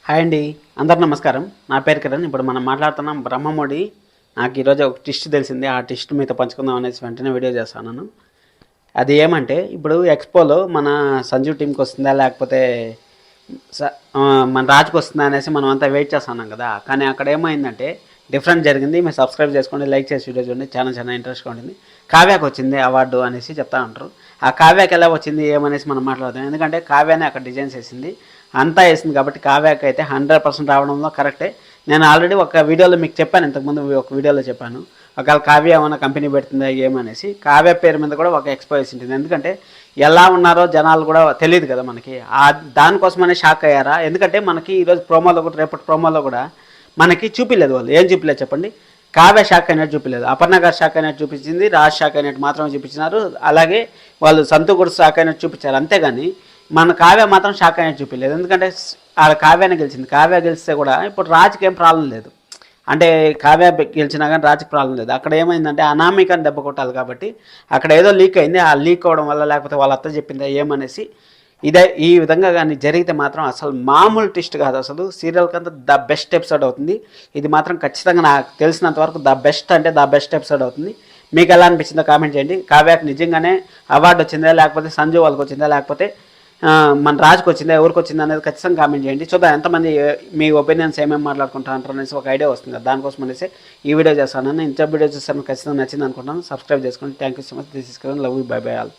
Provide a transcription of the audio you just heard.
Hi అండి, అందరు నమస్కారం. నా పేరు కిరణ్. ఇప్పుడు మనం మాట్లాడుతున్నాం బ్రహ్మముడి. నాకు ఈరోజు ఒక టిస్ట్ తెలిసింది. ఆ టిస్ట్ మీతో పంచుకుందాం అనేసి వెంటనే వీడియో చేస్తాను. అది ఏమంటే, ఇప్పుడు ఎక్స్పోలో మన సంజీవ్ టీంకి వస్తుందా లేకపోతే మన రాజుకి వస్తుందా అనేసి మనం అంతా వెయిట్ చేస్తున్నాం కదా. కానీ అక్కడ ఏమైందంటే డిఫరెంట్ జరిగింది. మీరు సబ్స్క్రైబ్ చేసుకోండి, లైక్ చేసి వీడియో చూడండి. చాలా ఇంట్రెస్ట్గా ఉంటుంది. కావ్యాకి వచ్చింది అవార్డు అనేసి చెప్తా ఉంటారు. ఆ కావ్యాకి ఎలా వచ్చింది ఏమనేసి మనం మాట్లాడదాం. ఎందుకంటే కావ్యానే అక్కడ డిజైన్స్ వేసింది, అంతా వేసింది కాబట్టి కావ్యాకి అయితే 100% రావడంలో కరెక్టే. నేను ఆల్రెడీ ఒక వీడియోలో మీకు చెప్పాను, ఇంతకుముందు ఒక వీడియోలో చెప్పాను. ఒకవేళ కావ్య ఏమైనా కంపెనీ పెడుతుందా ఏమనేసి. కావ్య పేరు మీద కూడా ఒక ఎక్స్పో వేసి ఉంటుంది. ఎందుకంటే ఎలా ఉన్నారో జనాలు కూడా తెలియదు కదా మనకి. దానికోసమనే షాక్ అయ్యారా? ఎందుకంటే మనకి ఈరోజు ప్రోమోలో కూడా, రేపటి ప్రోమోలో కూడా మనకి చూపిలేదు. వాళ్ళు ఏం చూపిలేదు చెప్పండి. కావ్య షాక్ అయినట్టు చూపించలేదు, అపర్ణ గారు షాక్ అయినట్టు చూపించింది, రాజ్ షాక్ అయినట్టు మాత్రమే చూపించినారు. అలాగే వాళ్ళు సంతు కూడా షాక్ అయినట్టు చూపించారు. అంతేగాని మన కావ్య మాత్రం షాక్ అయినట్టు చూపించలేదు. ఎందుకంటే ఆడ కావ్యానే గెలిచింది. కావ్య గెలిస్తే కూడా ఇప్పుడు రాజుకి ఏం ప్రాబ్లం లేదు. అంటే కావ్య గెలిచినా కానీ రాజుకి ప్రాబ్లం లేదు. అక్కడ ఏమైందంటే అనామికని దెబ్బ కొట్టాలి కాబట్టి అక్కడ ఏదో లీక్ అయింది. ఆ లీక్ అవ్వడం వల్ల, లేకపోతే వాళ్ళ అత్త చెప్పిందా ఏమనేసి ఇదే ఈ విధంగా కానీ జరిగితే మాత్రం అసలు మామూలు ట్విస్ట్ కాదు. అసలు సీరియల్ కంతా ద బెస్ట్ ఎపిసోడ్ అవుతుంది. ఇది మాత్రం ఖచ్చితంగా నాకు తెలిసినంత వరకు ద బెస్ట్ అంటే ద బెస్ట్ ఎపిసోడ్ అవుతుంది. మీకు ఎలా అనిపించిందో కామెంట్ చేయండి. కావ్యాకి నిజంగానే అవార్డు వచ్చిందా, లేకపోతే సంజు వాళ్ళకి వచ్చిందా, లేకపోతే మన రాజుకి వచ్చిందా, ఎవరికి వచ్చిందా అనేది ఖచ్చితంగా కామెంట్ చేయండి. చూద్దాం ఎంతమంది మీ ఒపీనియన్స్ ఏమేమి మాట్లాడుకుంటారు అనేసి ఒక ఐడియా వస్తుంది కదా. దానికోసం అనేసి ఈ వీడియో చేస్తాను. ఇంత వీడియో చూస్తాను, ఖచ్చితంగా నచ్చింది అనుకుంటాను. సబ్స్క్రైబ్ చేసుకోండి. Thank you so much. This is Kiran. Love you. By by all.